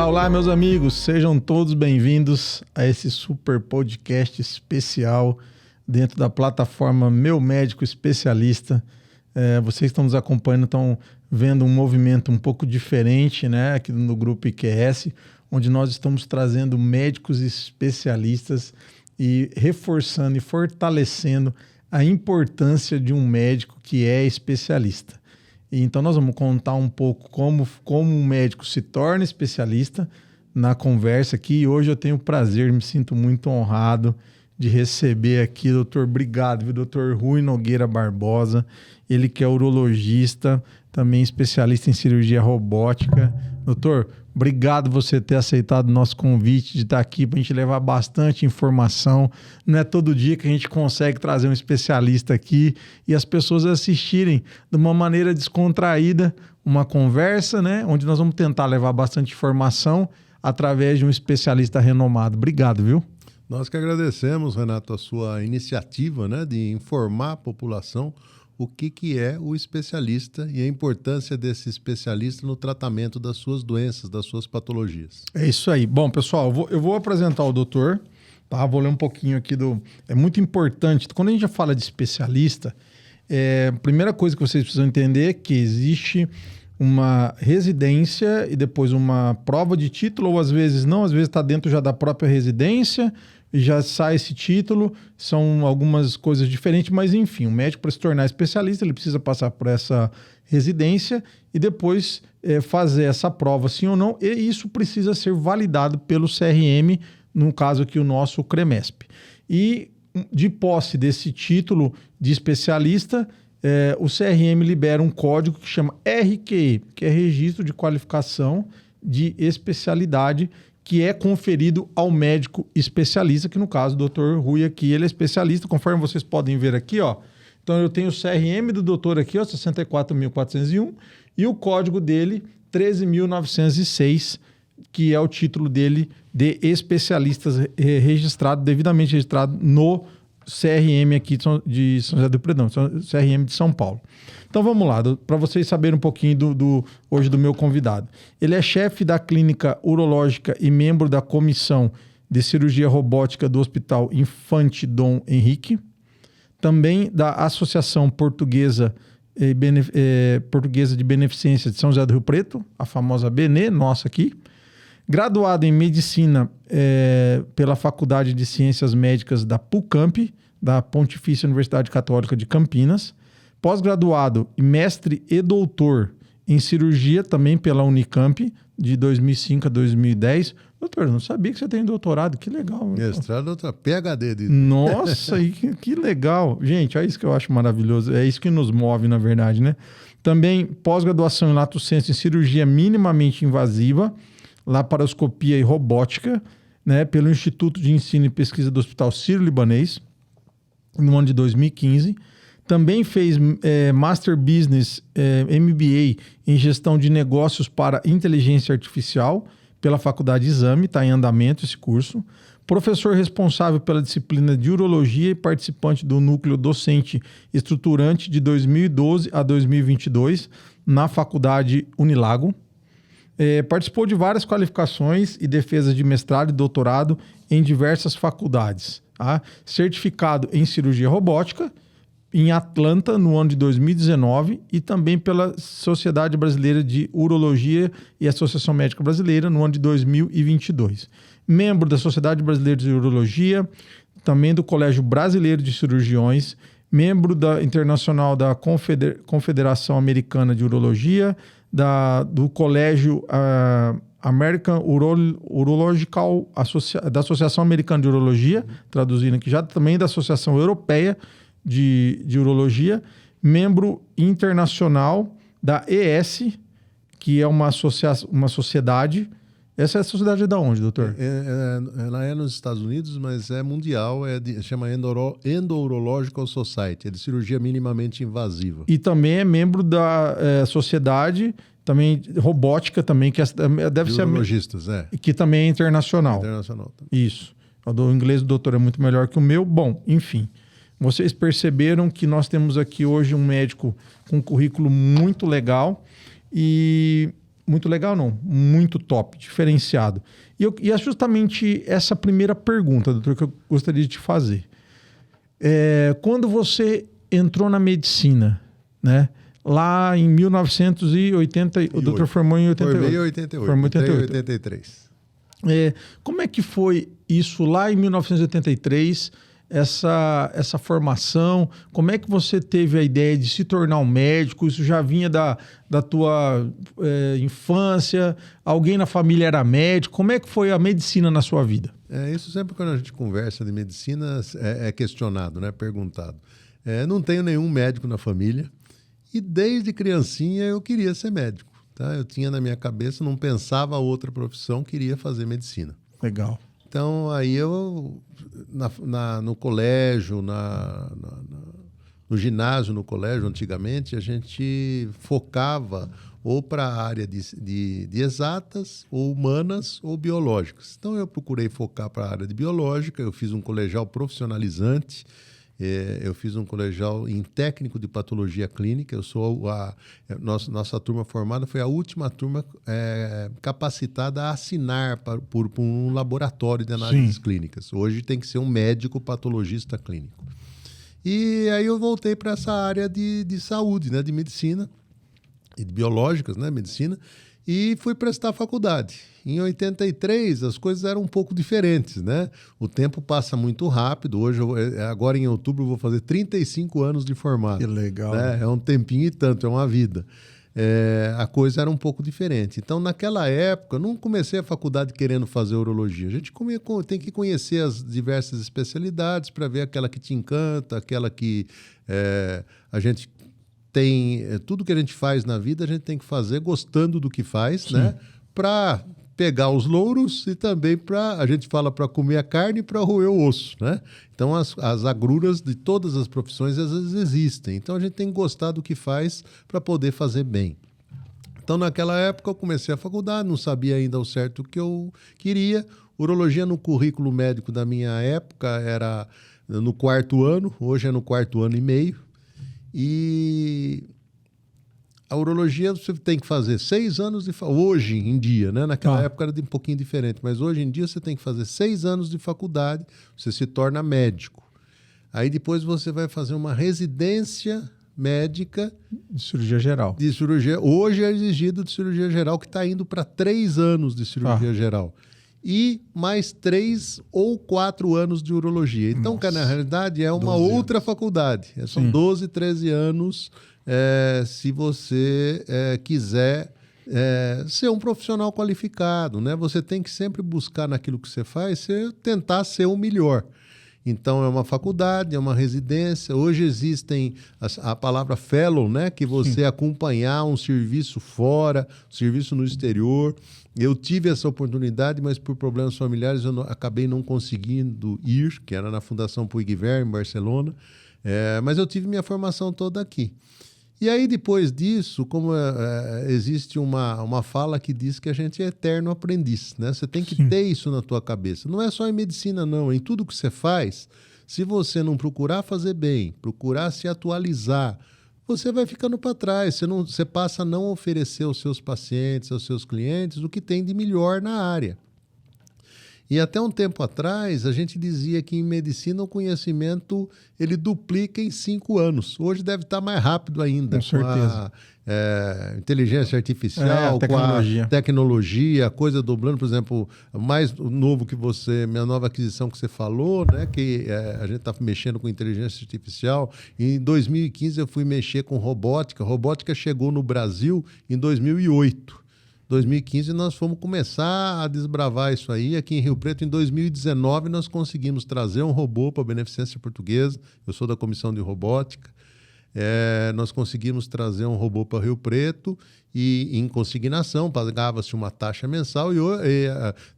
Olá, olá, meus amigos, sejam todos bem-vindos a esse super podcast especial dentro da plataforma Meu Médico Especialista. Vocês estão nos acompanhando, estão vendo um movimento um pouco diferente, né, aqui no grupo IQS, onde nós estamos trazendo médicos especialistas e reforçando e fortalecendo a importância de um médico que é especialista. Então nós vamos contar um pouco como um médico se torna especialista na conversa aqui. E hoje eu tenho o prazer, me sinto muito honrado de receber aqui o doutor, obrigado, doutor Rui Nogueira Barbosa, ele que é urologista, também especialista em cirurgia robótica. Doutor, obrigado você ter aceitado o nosso convite de estar aqui para a gente levar bastante informação. Não é todo dia que a gente consegue trazer um especialista aqui e as pessoas assistirem de uma maneira descontraída, uma conversa, né, onde nós vamos tentar levar bastante informação através de um especialista renomado. Obrigado, viu? Nós que agradecemos, Renato, a sua iniciativa, né, de informar a população o que é o especialista e a importância desse especialista no tratamento das suas doenças, das suas patologias. É isso aí. Bom, pessoal, eu vou apresentar o doutor, tá? Vou ler um pouquinho aqui É muito importante, quando a gente fala de especialista, a primeira coisa que vocês precisam entender é que existe uma residência e depois uma prova de título, ou às vezes não, às vezes está dentro já da própria residência, já sai esse título, são algumas coisas diferentes, mas enfim, o médico, para se tornar especialista, ele precisa passar por essa residência e depois fazer essa prova, sim ou não, e isso precisa ser validado pelo CRM, no caso aqui o nosso CREMESP. E de posse desse título de especialista, o CRM libera um código que chama RQE, que é Registro de Qualificação de Especialidade, que é conferido ao médico especialista, que no caso o Dr. Rui aqui, ele é especialista, conforme vocês podem ver aqui, ó. Então eu tenho o CRM do doutor aqui, ó, 64.401, e o código dele, 13.906, que é o título dele de especialistas devidamente registrado no CRM aqui de São José do Rio Preto, CRM de São Paulo. Então vamos lá, para vocês saberem um pouquinho hoje do meu convidado. Ele é chefe da clínica urológica e membro da comissão de cirurgia robótica do Hospital Infante Dom Henrique, também da Associação Portuguesa de Beneficência de São José do Rio Preto, a famosa BENE, nossa aqui. Graduado em Medicina pela Faculdade de Ciências Médicas da PUCamp, da Pontifícia Universidade Católica de Campinas. Pós-graduado e mestre e doutor em cirurgia também pela Unicamp, de 2005 a 2010. Doutor, eu não sabia que você tem doutorado, que legal. Mestrado, doutor, PhD. Nossa, que legal. Gente, é isso que eu acho maravilhoso, é isso que nos move, na verdade, né? Também pós-graduação em lato sensu em cirurgia minimamente invasiva, laparoscopia e robótica, né, pelo Instituto de Ensino e Pesquisa do Hospital Sírio-Libanês, no ano de 2015. Também fez Master Business, MBA em Gestão de Negócios para Inteligência Artificial pela Faculdade Exame, está em andamento esse curso. Professor responsável pela disciplina de Urologia e participante do Núcleo Docente Estruturante de 2012 a 2022 na Faculdade Unilago. Participou de várias qualificações e defesas de mestrado e doutorado em diversas faculdades. Tá? Certificado em cirurgia robótica em Atlanta no ano de 2019 e também pela Sociedade Brasileira de Urologia e Associação Médica Brasileira no ano de 2022. Membro da Sociedade Brasileira de Urologia, também do Colégio Brasileiro de Cirurgiões, membro internacional da Confederação Americana de Urologia, do Colégio American Urological, da Associação Americana de Urologia, traduzindo aqui já, também da Associação Europeia de Urologia, membro internacional da ES, que é uma sociedade. Essa é a sociedade de onde, doutor? Ela é nos Estados Unidos, mas é mundial, chama Endourological Society, é de cirurgia minimamente invasiva. E também é membro da sociedade também robótica, também, que deve ser... Urologistas, que também é internacional. Internacional também. Isso. O inglês do doutor é muito melhor que o meu. Bom, enfim. Vocês perceberam que nós temos aqui hoje um médico com um currículo muito legal e Muito legal, não. Muito top, diferenciado. E é justamente essa primeira pergunta, doutor, que eu gostaria de te fazer. Quando você entrou na medicina, né? Lá em 1980, o doutor formou em 88. Formei em 88. Formou em 88. 83. Como é que foi isso lá em 1983, essa formação? Como é que você teve a ideia de se tornar um médico? Isso já vinha da tua infância? Alguém na família era médico? Como é que foi a medicina na sua vida? Isso sempre quando a gente conversa de medicina é questionado, né? Perguntado. Não tenho nenhum médico na família e desde criancinha eu queria ser médico. Tá? Eu tinha na minha cabeça, não pensava outra profissão, queria fazer medicina. Legal. Então, aí eu, no colégio, no ginásio, no colégio, antigamente, a gente focava ou para a área de exatas, ou humanas, ou biológicas. Então, eu procurei focar para a área de biológica, eu fiz um colegial profissionalizante, eu fiz um colegial em técnico de patologia clínica. Eu sou nossa turma formada foi a última turma capacitada a assinar por um laboratório de análises clínicas. Hoje tem que ser um médico patologista clínico. E aí eu voltei para essa área de saúde, né, de medicina e de biológicas, né, medicina, e fui prestar faculdade. Em 83, as coisas eram um pouco diferentes, né? O tempo passa muito rápido. Hoje, agora em outubro, eu vou fazer 35 anos de formado. Que legal. Né? É um tempinho e tanto, é uma vida. A coisa era um pouco diferente. Então, naquela época, eu não comecei a faculdade querendo fazer urologia. A gente tem que conhecer as diversas especialidades para ver aquela que te encanta, aquela que a gente tem... Tudo que a gente faz na vida, a gente tem que fazer gostando do que faz, né? Para pegar os louros e também a gente fala para comer a carne e para roer o osso, né? Então, as agruras de todas as profissões, às vezes, existem. Então, a gente tem que gostar do que faz para poder fazer bem. Então, naquela época, eu comecei a faculdade, não sabia ainda ao certo o que eu queria. Urologia no currículo médico da minha época era no 4º ano, hoje é no 4º ano e meio. E a urologia você tem que fazer 6 anos hoje em dia, né? Naquela época era um pouquinho diferente, mas hoje em dia você tem que fazer 6 anos de faculdade, você se torna médico. Aí depois você vai fazer uma residência médica de cirurgia geral. Hoje é exigido de cirurgia geral, que está indo para 3 anos de cirurgia geral. E mais 3 ou 4 anos de urologia. Então, que na realidade é uma outra faculdade. São 12, 13 anos se você quiser ser um profissional qualificado, né? Você tem que sempre buscar naquilo que você faz, tentar ser o melhor. Então, é uma faculdade, é uma residência. Hoje existem a palavra fellow, né? Que você acompanhar um serviço fora, um serviço no exterior. Eu tive essa oportunidade, mas por problemas familiares eu acabei não conseguindo ir, que era na Fundação Puig Vert, em Barcelona. Mas eu tive minha formação toda aqui. E aí, depois disso, como existe uma fala que diz que a gente é eterno aprendiz, né? Você tem que ter isso na tua cabeça. Não é só em medicina, não. Em tudo que você faz, se você não procurar fazer bem, procurar se atualizar, você vai ficando para trás. Você passa a não oferecer aos seus pacientes, aos seus clientes, o que tem de melhor na área. E até um tempo atrás, a gente dizia que em medicina o conhecimento ele duplica em 5 anos. Hoje deve estar mais rápido ainda. Com certeza. A inteligência artificial, com a tecnologia, a coisa dobrando. Por exemplo, mais novo que você, minha nova aquisição que você falou, né, que a gente está mexendo com inteligência artificial. Em 2015 eu fui mexer com robótica. A robótica chegou no Brasil em 2008. 2015 nós fomos começar a desbravar isso aí. Aqui em Rio Preto, em 2019, nós conseguimos trazer um robô para a Beneficência Portuguesa. Eu sou da Comissão de Robótica. Nós conseguimos trazer um robô para Rio Preto e em consignação, pagava-se uma taxa mensal e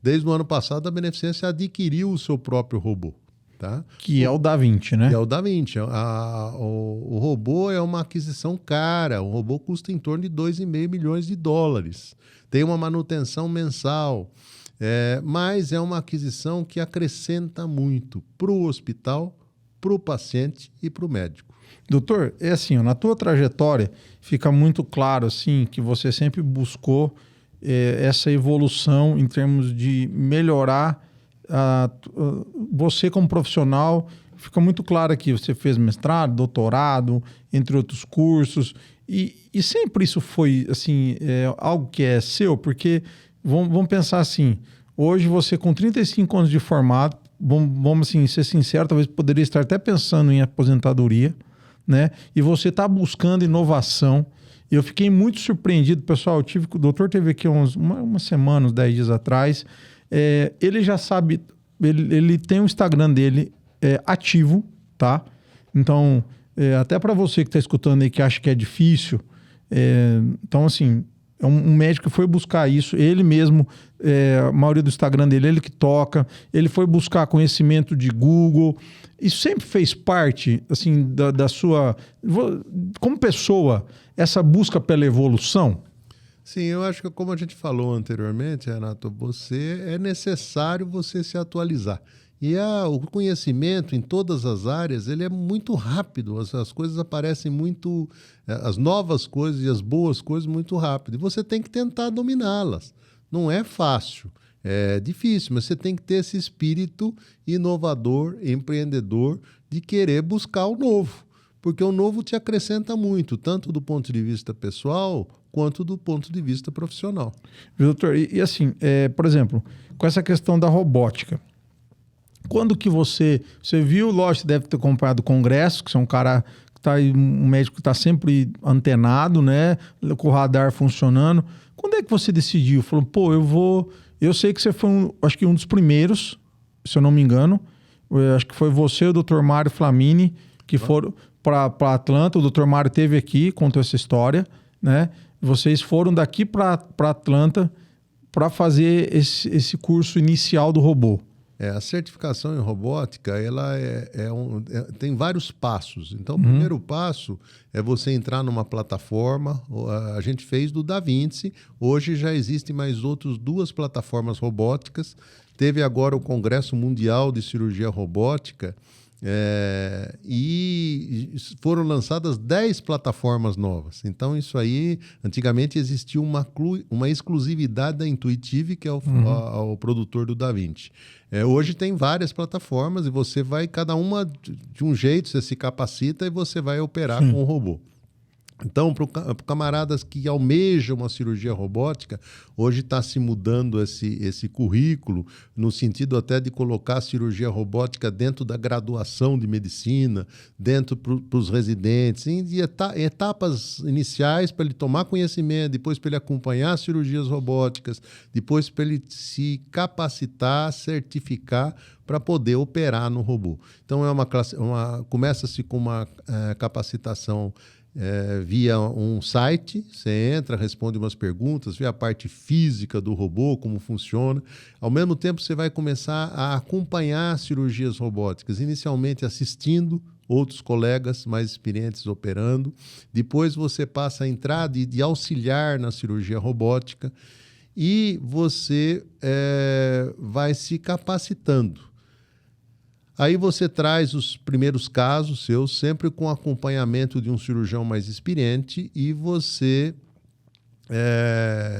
desde o ano passado a Beneficência adquiriu o seu próprio robô. Tá? Que é o Da Vinci, né? Que é o Da Vinci. O robô é uma aquisição cara. O robô custa em torno de $2,5 milhões. Tem uma manutenção mensal. Mas é uma aquisição que acrescenta muito para o hospital, para o paciente e para o médico. Doutor, assim, na tua trajetória fica muito claro assim, que você sempre buscou essa evolução em termos de melhorar você como profissional. Fica muito claro aqui, você fez mestrado, doutorado, entre outros cursos, e sempre isso foi assim, algo que é seu, porque vamos pensar assim, hoje você com 35 anos de formado, vamos assim, ser sincero, talvez poderia estar até pensando em aposentadoria, né? E você está buscando inovação. Eu fiquei muito surpreendido, pessoal. O doutor teve aqui uma semana, uns 10 dias atrás. Ele já sabe, ele tem o Instagram dele ativo, tá? Então, até para você que está escutando aí que acha que é difícil, então assim, um médico que foi buscar isso, ele mesmo, a maioria do Instagram dele, ele que toca, ele foi buscar conhecimento de Google. Isso sempre fez parte, assim, da sua... Como pessoa, essa busca pela evolução? Sim, eu acho que como a gente falou anteriormente, Renato, é necessário você se atualizar. E o conhecimento em todas as áreas, ele é muito rápido, as coisas aparecem muito, as novas coisas e as boas coisas muito rápido. E você tem que tentar dominá-las. Não é fácil, é difícil, mas você tem que ter esse espírito inovador, empreendedor, de querer buscar o novo. Porque o novo te acrescenta muito, tanto do ponto de vista pessoal, quanto do ponto de vista profissional. Doutor, e assim, por exemplo, com essa questão da robótica, quando que você viu, lógico, você deve ter acompanhado o congresso, que você é um cara que tá aí, um médico que está sempre antenado, né? Com o radar funcionando. Quando é que você decidiu? Falou, pô, eu sei que você foi, acho que um dos primeiros, se eu não me engano. Acho que foi você e o Dr. Mário Flamini que foram para Atlanta. O Dr. Mário esteve aqui, contou essa história, né? Vocês foram daqui para Atlanta para fazer esse curso inicial do robô. A certificação em robótica, ela tem vários passos. Então, o primeiro passo é você entrar numa plataforma. A gente fez do DaVinci. Hoje já existem mais outras 2 plataformas robóticas. Teve agora o Congresso Mundial de Cirurgia Robótica, e foram lançadas 10 plataformas novas. Então, isso aí, antigamente existia uma exclusividade da Intuitive, que é o produtor do DaVinci. Hoje tem várias plataformas e você vai, cada uma de um jeito, você se capacita e você vai operar com o robô. Então, para camaradas que almejam uma cirurgia robótica, hoje está se mudando esse currículo, no sentido até de colocar a cirurgia robótica dentro da graduação de medicina, dentro para os residentes, em etapas iniciais para ele tomar conhecimento, depois para ele acompanhar cirurgias robóticas, depois para ele se capacitar, certificar para poder operar no robô. Então, começa-se com uma capacitação via um site, você entra, responde umas perguntas, vê a parte física do robô, como funciona. Ao mesmo tempo, você vai começar a acompanhar cirurgias robóticas, inicialmente assistindo outros colegas mais experientes operando. Depois você passa a entrar de auxiliar na cirurgia robótica e você vai se capacitando. Aí você traz os primeiros casos seus, sempre com acompanhamento de um cirurgião mais experiente, e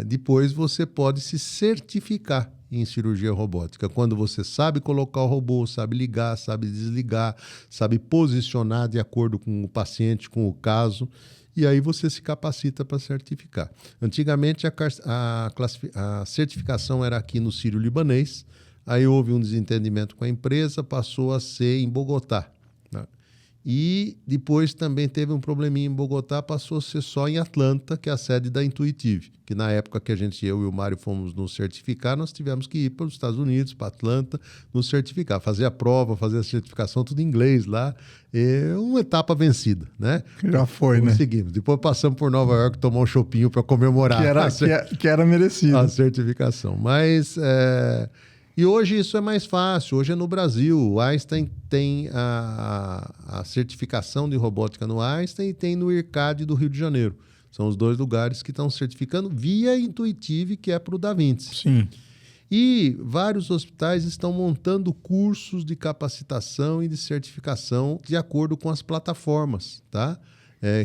depois você pode se certificar em cirurgia robótica. Quando você sabe colocar o robô, sabe ligar, sabe desligar, sabe posicionar de acordo com o paciente, com o caso, e aí você se capacita para certificar. Antigamente a certificação era aqui no Sírio-Libanês. Aí houve um desentendimento com a empresa, passou a ser em Bogotá, né? E depois também teve um probleminha em Bogotá, passou a ser só em Atlanta, que é a sede da Intuitive, que na época que eu e o Mário fomos nos certificar, nós tivemos que ir para os Estados Unidos, para Atlanta, nos certificar, fazer a prova, fazer a certificação, tudo em inglês lá. Uma etapa vencida, né? Já foi, né? Conseguimos. Depois passamos por Nova York, tomar um chopinho para comemorar que era merecido. A certificação. Mas... E hoje isso é mais fácil, hoje é no Brasil. O Einstein tem a certificação de robótica no Einstein e tem no IRCAD do Rio de Janeiro. São os 2 lugares que estão certificando via Intuitive, que é para o DaVinci. Sim. E vários hospitais estão montando cursos de capacitação e de certificação de acordo com as plataformas, tá?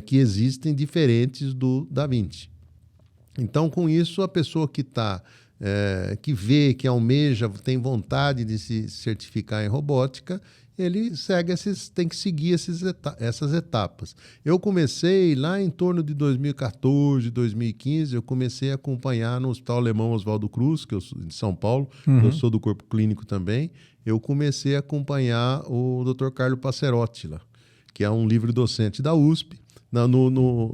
Que existem diferentes do DaVinci. Então, com isso, a pessoa que vê, que almeja, tem vontade de se certificar em robótica, ele tem que seguir essas etapas. Eu comecei lá em torno de 2014, 2015, eu comecei a acompanhar no Hospital Alemão Oswaldo Cruz, que eu sou de São Paulo, eu sou do corpo clínico também, eu comecei a acompanhar o Dr. Carlo Passerotti lá, que é um livre-docente da USP.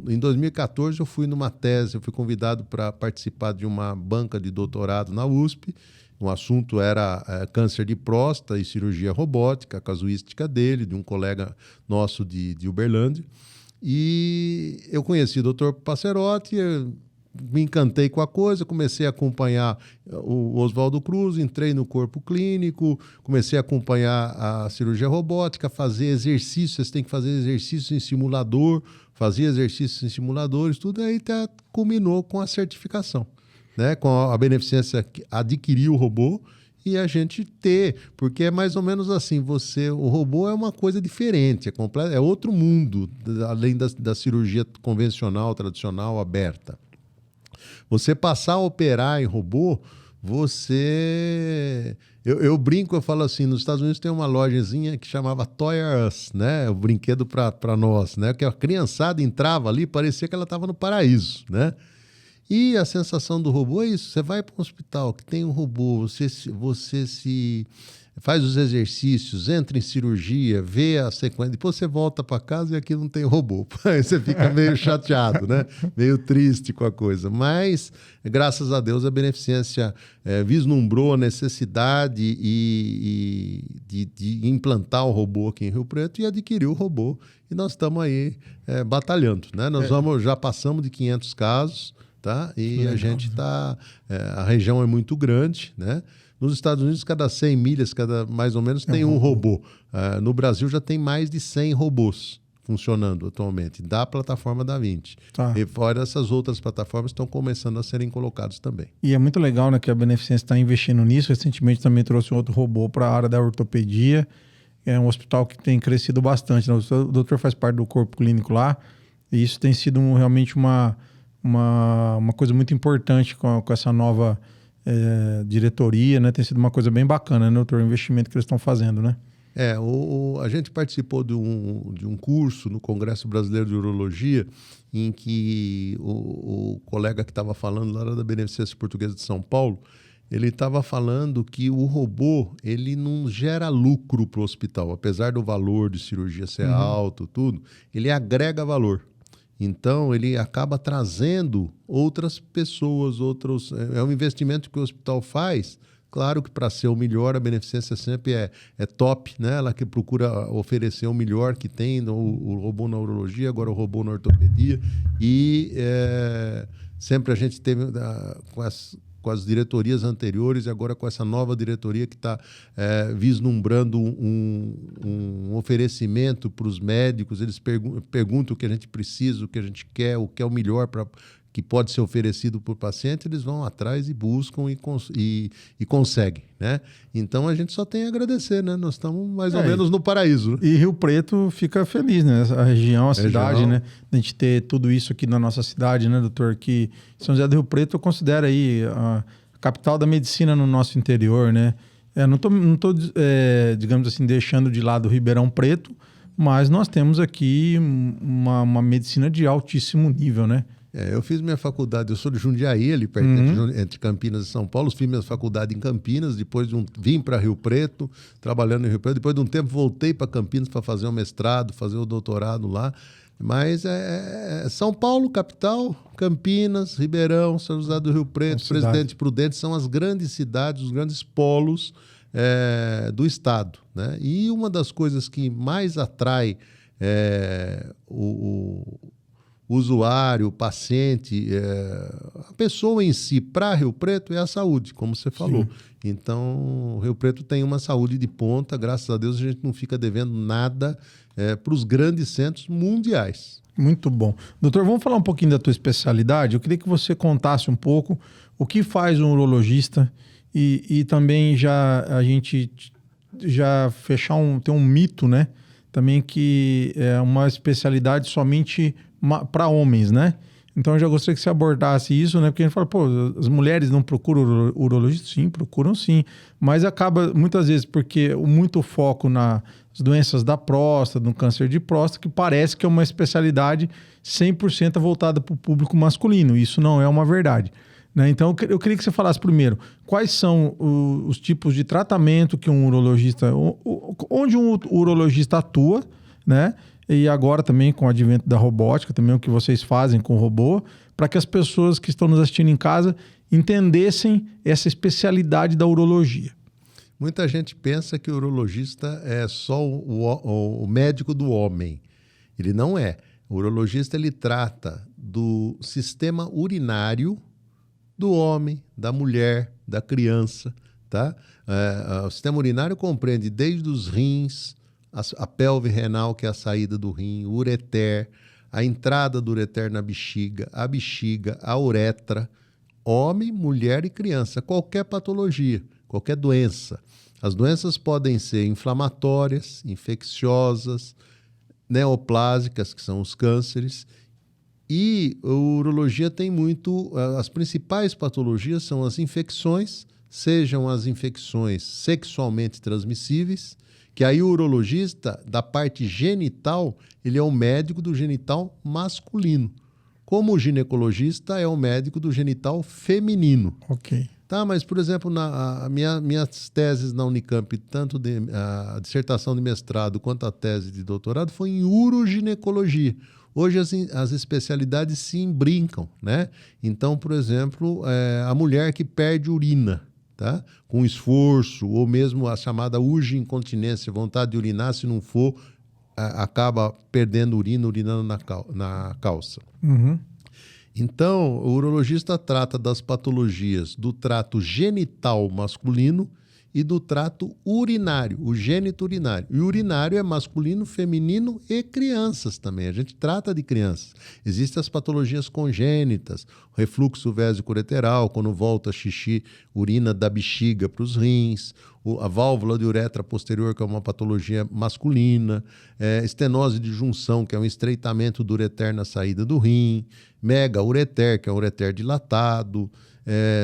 Em 2014, eu fui numa tese, eu fui convidado para participar de uma banca de doutorado na USP. O assunto era câncer de próstata e cirurgia robótica, a casuística dele, de um colega nosso de Uberlândia. E eu conheci o Dr. Passerotti, me encantei com a coisa, comecei a acompanhar o Oswaldo Cruz, entrei no corpo clínico, comecei a acompanhar a cirurgia robótica, fazer exercícios, vocês têm que fazer exercícios em simulador, fazia exercícios em simuladores, tudo aí culminou com a certificação, né? Com a beneficência adquirir o robô e a gente porque é mais ou menos assim, o robô é uma coisa diferente, é outro mundo, além da cirurgia convencional, tradicional, aberta. Você passar a operar em robô, Eu brinco, eu falo assim, nos Estados Unidos tem uma lojazinha que chamava Toy R Us, né? O brinquedo para nós, né? Que a criançada entrava ali, parecia que ela estava no paraíso, né? E a sensação do robô é isso, você vai para um hospital que tem um robô, você se faz os exercícios, entra em cirurgia, vê a sequência, depois você volta para casa e aqui não tem robô. Aí você fica meio chateado, né? Meio triste com a coisa. Mas, graças a Deus, a beneficência vislumbrou a necessidade de implantar o robô aqui em Rio Preto e adquiriu o robô. E nós estamos aí batalhando, né? Já passamos de 500 casos, tá? E legal, a gente está... a região é muito grande, né? Nos Estados Unidos, cada 100 milhas, mais ou menos, tem um robô. No Brasil, já tem mais de 100 robôs funcionando atualmente, da plataforma Da Vinci. Tá. E fora essas outras plataformas estão começando a serem colocados também. E é muito legal, né, que a Beneficência está investindo nisso. Recentemente também trouxe um outro robô para a área da ortopedia. É um hospital que tem crescido bastante, né? O doutor faz parte do corpo clínico lá. E isso tem sido realmente uma coisa muito importante com essa nova... diretoria, né? Tem sido uma coisa bem bacana, né, doutor? O investimento que eles estão fazendo, né? A gente participou de um curso no Congresso Brasileiro de Urologia, em que o colega que estava falando lá da Beneficência Portuguesa de São Paulo, ele estava falando que o robô, ele não gera lucro para o hospital, apesar do valor de cirurgia ser alto, tudo, ele agrega valor. Então, ele acaba trazendo outras pessoas, é um investimento que o hospital faz. Claro que para ser o melhor, a beneficência sempre é top, né? Ela que procura oferecer o melhor que tem, o robô na urologia, agora o robô na ortopedia. E sempre a gente teve, com as diretorias anteriores e agora com essa nova diretoria que está vislumbrando um oferecimento para os médicos. Eles perguntam o que a gente precisa, o que a gente quer, o que é o melhor que pode ser oferecido para o paciente, eles vão atrás e buscam e conseguem, né? Então a gente só tem a agradecer, né? Nós estamos mais ou menos no paraíso. Né? E Rio Preto fica feliz, né? A região, a cidade, né? A gente ter tudo isso aqui na nossa cidade, né, doutor? Que São José do Rio Preto eu considero aí a capital da medicina no nosso interior, né? Não tô digamos assim, deixando de lado o Ribeirão Preto, mas nós temos aqui uma medicina de altíssimo nível, né? Eu fiz minha faculdade, eu sou de Jundiaí, ali perto entre Campinas e São Paulo, fiz minha faculdade em Campinas, depois vim para Rio Preto, trabalhando em Rio Preto, depois de um tempo voltei para Campinas para fazer o mestrado, fazer o doutorado lá, mas São Paulo, capital, Campinas, Ribeirão, São José do Rio Preto, Presidente Prudente, são as grandes cidades, os grandes polos do estado, né? E uma das coisas que mais atrai o usuário, o paciente, a pessoa em si para Rio Preto é a saúde, como você falou. Sim. Então, Rio Preto tem uma saúde de ponta, graças a Deus a gente não fica devendo nada para os grandes centros mundiais. Muito bom. Doutor, vamos falar um pouquinho da tua especialidade? Eu queria que você contasse um pouco o que faz um urologista e também a gente já tem um mito, né? Também que é uma especialidade somente para homens, né? Então eu já gostaria que você abordasse isso, né? Porque a gente fala, pô, as mulheres não procuram urologista? Sim, procuram sim. Mas acaba, muitas vezes, porque muito foco nas doenças da próstata, no câncer de próstata, que parece que é uma especialidade 100% voltada para o público masculino. Isso não é uma verdade. Né? Então eu queria que você falasse primeiro, quais são os tipos de tratamento que um urologista, onde um urologista atua, né? E agora também com o advento da robótica, também o que vocês fazem com o robô, para que as pessoas que estão nos assistindo em casa entendessem essa especialidade da urologia. Muita gente pensa que o urologista é só o médico do homem. Ele não é. O urologista ele trata do sistema urinário do homem, da mulher, da criança. Tá? O sistema urinário compreende desde os rins, a pelve renal, que é a saída do rim, o ureter, a entrada do ureter na bexiga, a uretra, homem, mulher e criança, qualquer patologia, qualquer doença. As doenças podem ser inflamatórias, infecciosas, neoplásicas, que são os cânceres, e a urologia tem muito... As principais patologias são as infecções, sejam as infecções sexualmente transmissíveis, que aí o urologista, da parte genital, ele é o médico do genital masculino. Como o ginecologista é o médico do genital feminino. Ok. Tá, mas, por exemplo, minhas teses na Unicamp, tanto a dissertação de mestrado quanto a tese de doutorado, foi em uroginecologia. Hoje as especialidades se imbrincam, né? Então, por exemplo, a mulher que perde urina, tá? Com esforço, ou mesmo a chamada urge-incontinência, vontade de urinar, se não for, acaba perdendo urina, urinando na calça. Uhum. Então, o urologista trata das patologias do trato genital masculino e do trato urinário, o gênito urinário. E o urinário é masculino, feminino e crianças também. A gente trata de crianças. Existem as patologias congênitas, o refluxo vésico-ureteral, quando volta xixi, urina da bexiga para os rins, a válvula de uretra posterior, que é uma patologia masculina, estenose de junção, que é um estreitamento do ureter na saída do rim, mega-ureter, que é um ureter dilatado,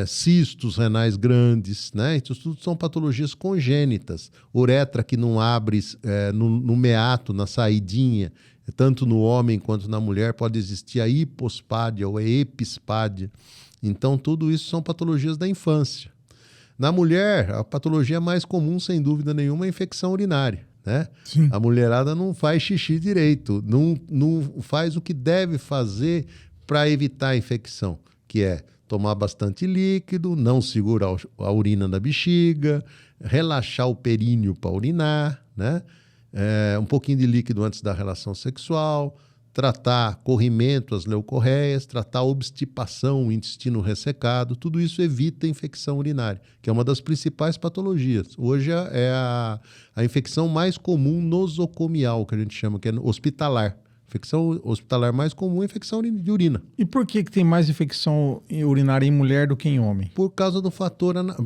cistos renais grandes, né? Isso tudo são patologias congênitas. Uretra que não abre no meato, na saidinha, tanto no homem quanto na mulher, pode existir a hipospádia ou a epispádia. Então, tudo isso são patologias da infância. Na mulher, a patologia mais comum, sem dúvida nenhuma, é a infecção urinária. Né? Sim. A mulherada não faz xixi direito, não faz o que deve fazer para evitar a infecção, que é tomar bastante líquido, não segurar a urina na bexiga, relaxar o períneo para urinar, né? Um pouquinho de líquido antes da relação sexual, tratar corrimento, as leucorreias, tratar obstipação, o intestino ressecado, tudo isso evita a infecção urinária, que é uma das principais patologias. Hoje é a infecção mais comum nosocomial, que a gente chama, que é hospitalar. A infecção hospitalar mais comum é a infecção de urina. E por que tem mais infecção urinária em mulher do que em homem? Por causa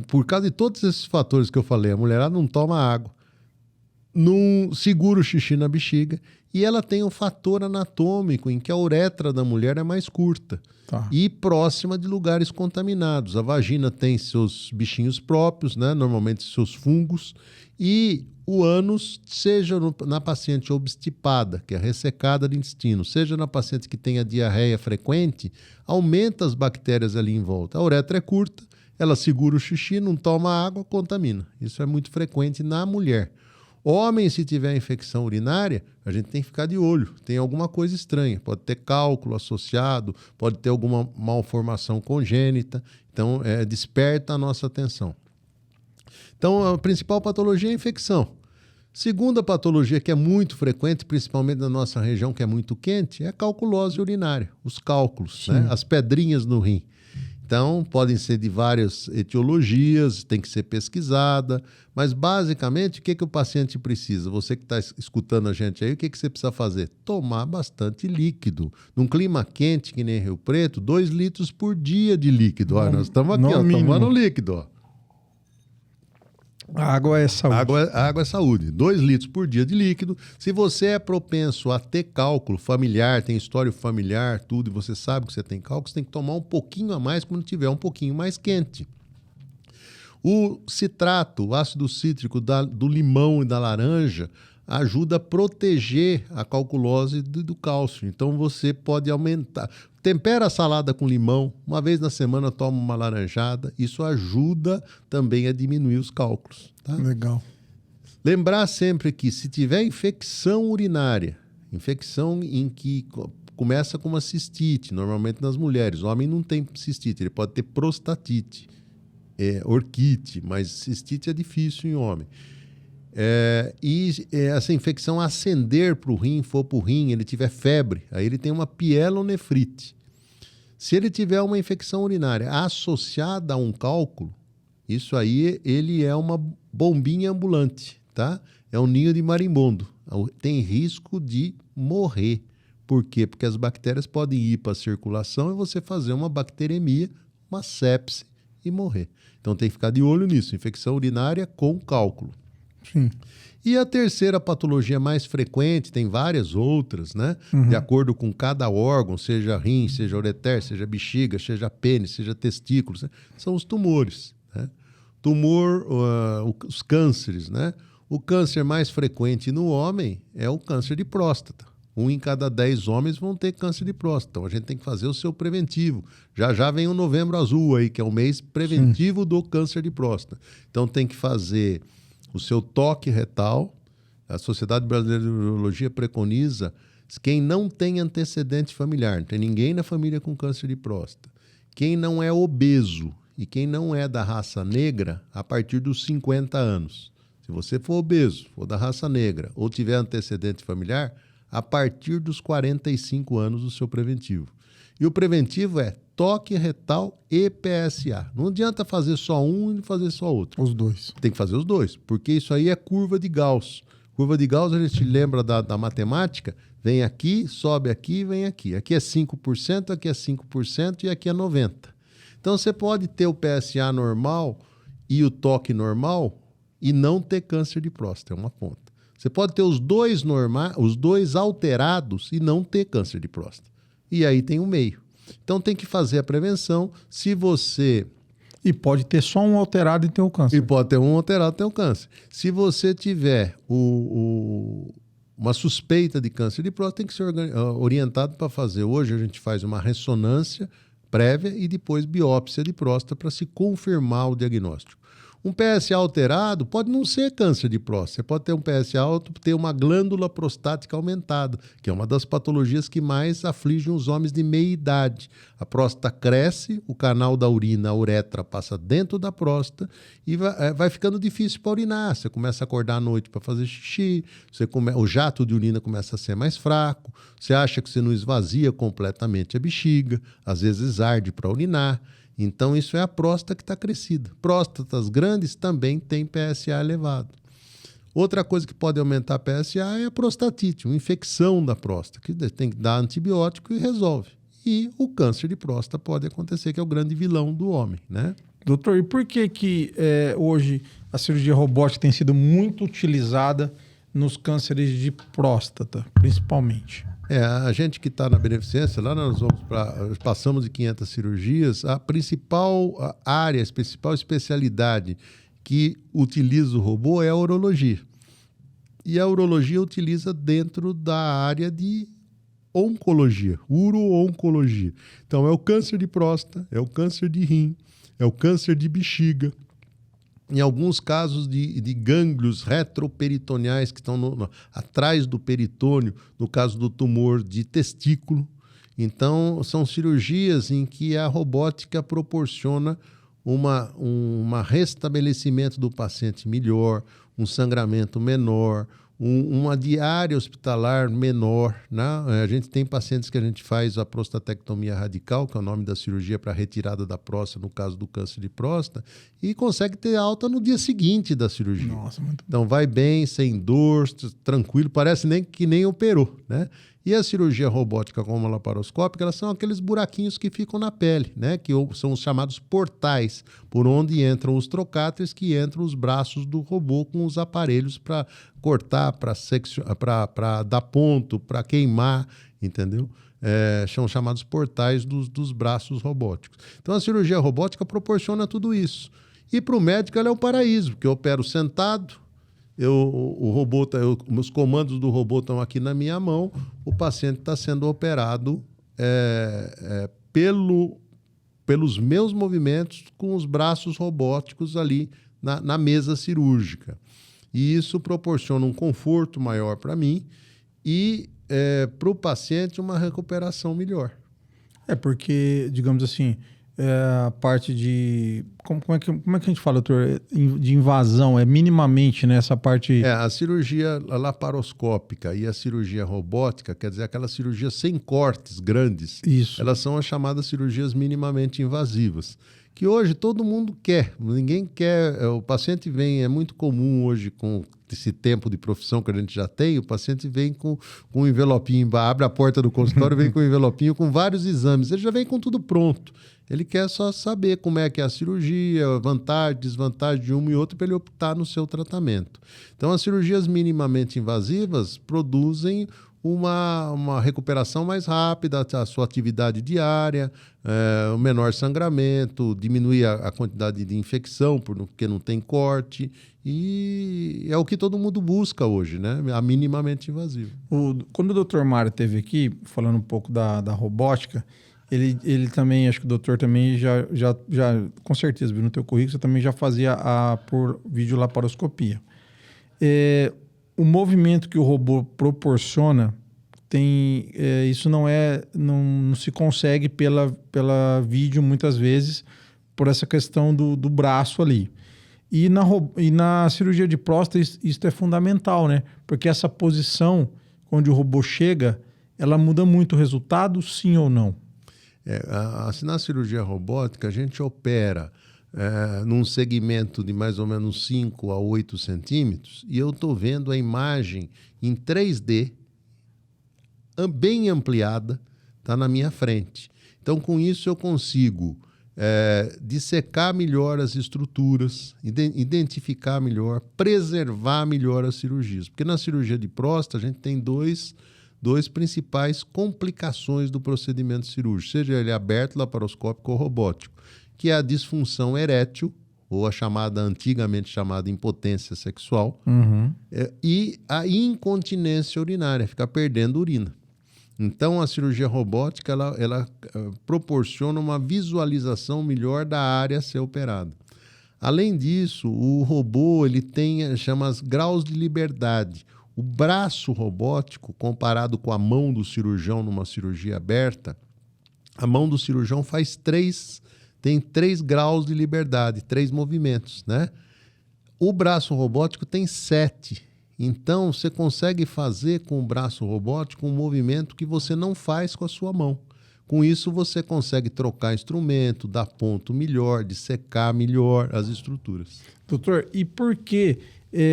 por causa de todos esses fatores que eu falei. A mulherada não toma água, não segura o xixi na bexiga, e ela tem um fator anatômico em que a uretra da mulher é mais curta. Tá. E próxima de lugares contaminados. A vagina tem seus bichinhos próprios, né? Normalmente seus fungos, e o ânus, seja na paciente obstipada, que é ressecada de intestino, seja na paciente que tem a diarreia frequente, aumenta as bactérias ali em volta. A uretra é curta, ela segura o xixi, não toma água, contamina. Isso é muito frequente na mulher. Homem, se tiver infecção urinária, a gente tem que ficar de olho. Tem alguma coisa estranha. Pode ter cálculo associado, pode ter alguma malformação congênita. Então, desperta a nossa atenção. Então, a principal patologia é a infecção. Segunda patologia que é muito frequente, principalmente na nossa região, que é muito quente, é a calculose urinária. Os cálculos, né? As pedrinhas no rim. Então, podem ser de várias etiologias, tem que ser pesquisada, mas basicamente o que o paciente precisa? Você que está escutando a gente aí, o que você precisa fazer? Tomar bastante líquido. Num clima quente, que nem Rio Preto, 2 litros por dia de líquido. Ó, nós estamos aqui, tomando líquido. Ó. A água é saúde. Água é saúde. 2 litros por dia de líquido. Se você é propenso a ter cálculo familiar, tem história familiar, tudo, e você sabe que você tem cálculo, você tem que tomar um pouquinho a mais quando tiver um pouquinho mais quente. O citrato, o ácido cítrico do limão e da laranja, ajuda a proteger a calculose do cálcio. Então você pode aumentar. Tempera a salada com limão, uma vez na semana toma uma laranjada. Isso ajuda também a diminuir os cálculos. Tá? Legal. Lembrar sempre que se tiver infecção urinária, infecção em que começa com uma cistite, normalmente nas mulheres. O homem não tem cistite, ele pode ter prostatite, orquite, mas cistite é difícil em homem. Essa infecção ascender para o rim, for para o rim, ele tiver febre, aí ele tem uma pielonefrite. Se ele tiver uma infecção urinária associada a um cálculo, isso aí ele é uma bombinha ambulante, tá? É um ninho de marimbondo. Tem risco de morrer. Por quê? Porque as bactérias podem ir para a circulação e você fazer uma bacteremia, uma sepse e morrer. Então tem que ficar de olho nisso, infecção urinária com cálculo. Sim. E a terceira patologia mais frequente, tem várias outras, né? De acordo com cada órgão, seja rim, seja ureter, seja bexiga, seja pênis, seja testículos, né? São os tumores, né? Tumor, os cânceres, né? O câncer mais frequente no homem é o câncer de próstata. 1 em cada 10 homens vão ter câncer de próstata. Então a gente tem que fazer o seu preventivo. Já vem o Novembro Azul aí, que é o mês preventivo do câncer de próstata. Então tem que fazer o seu toque retal. A Sociedade Brasileira de Urologia preconiza quem não tem antecedente familiar, não tem ninguém na família com câncer de próstata. Quem não é obeso e quem não é da raça negra, a partir dos 50 anos. Se você for obeso, for da raça negra ou tiver antecedente familiar, a partir dos 45 anos o seu preventivo. E o preventivo é toque retal e PSA. Não adianta fazer só um e fazer só outro. Os dois. Tem que fazer os dois, porque isso aí é curva de Gauss. Curva de Gauss, a gente lembra da matemática, vem aqui, sobe aqui, vem aqui. Aqui é 5%, aqui é 5% e aqui é 90%. Então você pode ter o PSA normal e o toque normal e não ter câncer de próstata, é uma ponta. Você pode ter os dois alterados e não ter câncer de próstata. E aí tem o meio. Então tem que fazer a prevenção. Se você... E pode ter só um alterado e ter o câncer. E pode ter um alterado e ter o câncer. Se você tiver uma suspeita de câncer de próstata, tem que ser orientado para fazer. Hoje a gente faz uma ressonância prévia e depois biópsia de próstata para se confirmar o diagnóstico. Um PSA alterado pode não ser câncer de próstata. Você pode ter um PSA alto, ter uma glândula prostática aumentada, que é uma das patologias que mais afligem os homens de meia idade. A próstata cresce, o canal da urina, a uretra, passa dentro da próstata e vai ficando difícil para urinar. Você começa a acordar à noite para fazer xixi, o jato de urina começa a ser mais fraco, você acha que você não esvazia completamente a bexiga, às vezes arde para urinar. Então, isso é a próstata que está crescida. Próstatas grandes também têm PSA elevado. Outra coisa que pode aumentar a PSA é a prostatite, uma infecção da próstata, que tem que dar antibiótico e resolve. E o câncer de próstata pode acontecer, que é o grande vilão do homem, né? Doutor, e por que hoje a cirurgia robótica tem sido muito utilizada nos cânceres de próstata, principalmente? A gente que está na beneficência, lá nós passamos de 500 cirurgias, a principal área, a principal especialidade que utiliza o robô é a urologia. E a urologia utiliza dentro da área de oncologia, uro-oncologia. Então é o câncer de próstata, é o câncer de rim, é o câncer de bexiga. Em alguns casos de gânglios retroperitoneais que estão atrás do peritônio, no caso do tumor de testículo. Então, são cirurgias em que a robótica proporciona um restabelecimento do paciente melhor, um sangramento menor, uma diária hospitalar menor, né? A gente tem pacientes que a gente faz a prostatectomia radical, que é o nome da cirurgia para retirada da próstata, no caso do câncer de próstata, e consegue ter alta no dia seguinte da cirurgia. Nossa, muito bom. Então vai bem, sem dor, tranquilo, parece que nem operou, né? E a cirurgia robótica como a laparoscópica, elas são aqueles buraquinhos que ficam na pele, né? Que são os chamados portais, por onde entram os trocáteres, que entram os braços do robô com os aparelhos para cortar, para dar ponto, para queimar, entendeu? São chamados portais dos braços robóticos. Então a cirurgia robótica proporciona tudo isso. E para o médico ela é um paraíso, porque eu opero sentado, meus comandos do robô estão aqui na minha mão, o paciente está sendo operado pelos meus movimentos com os braços robóticos ali na mesa cirúrgica. E isso proporciona um conforto maior para mim e para o paciente uma recuperação melhor. Porque, digamos assim, a parte de... Como é que a gente fala, doutor? De invasão, minimamente nessa parte... A cirurgia laparoscópica e a cirurgia robótica, quer dizer, aquelas cirurgias sem cortes grandes, Isso. Elas são as chamadas cirurgias minimamente invasivas, que hoje todo mundo quer, ninguém quer, o paciente vem, é muito comum hoje com esse tempo de profissão que a gente já tem, o paciente vem com um envelopinho, abre a porta do consultório, vem com um envelopinho com vários exames, ele já vem com tudo pronto. Ele quer só saber como é que é a cirurgia, vantagem, desvantagem de uma e outra para ele optar no seu tratamento. Então, as cirurgias minimamente invasivas produzem uma recuperação mais rápida, a sua atividade diária, o menor sangramento, diminuir a quantidade de infecção, porque não tem corte, e é o que todo mundo busca hoje, né? A minimamente invasiva. Quando o doutor Mário esteve aqui, falando um pouco da robótica, ele também, acho que o doutor também já com certeza, viu no teu currículo, você também já fazia por videolaparoscopia. O movimento que o robô proporciona, isso não se consegue pela vídeo muitas vezes, por essa questão do braço ali. E na cirurgia de próstata isso é fundamental, né? Porque essa posição onde o robô chega, ela muda muito o resultado, sim ou não? Na cirurgia robótica, a gente opera num segmento de mais ou menos 5 a 8 centímetros e eu estou vendo a imagem em 3D, bem ampliada, está na minha frente. Então, com isso, eu consigo dissecar melhor as estruturas, identificar melhor, preservar melhor as cirurgias. Porque na cirurgia de próstata, a gente tem dois principais complicações do procedimento cirúrgico, seja ele aberto, laparoscópico ou robótico, que é a disfunção erétil, ou antigamente chamada impotência sexual, e a incontinência urinária, ficar perdendo urina. Então, a cirurgia robótica ela proporciona uma visualização melhor da área a ser operada. Além disso, o robô chama graus de liberdade. O braço robótico, comparado com a mão do cirurgião numa cirurgia aberta, a mão do cirurgião tem 3 graus de liberdade, 3 movimentos, né? O braço robótico tem 7. Então, você consegue fazer com o braço robótico um movimento que você não faz com a sua mão. Com isso, você consegue trocar instrumento, dar ponto melhor, dissecar melhor as estruturas. Doutor, e por que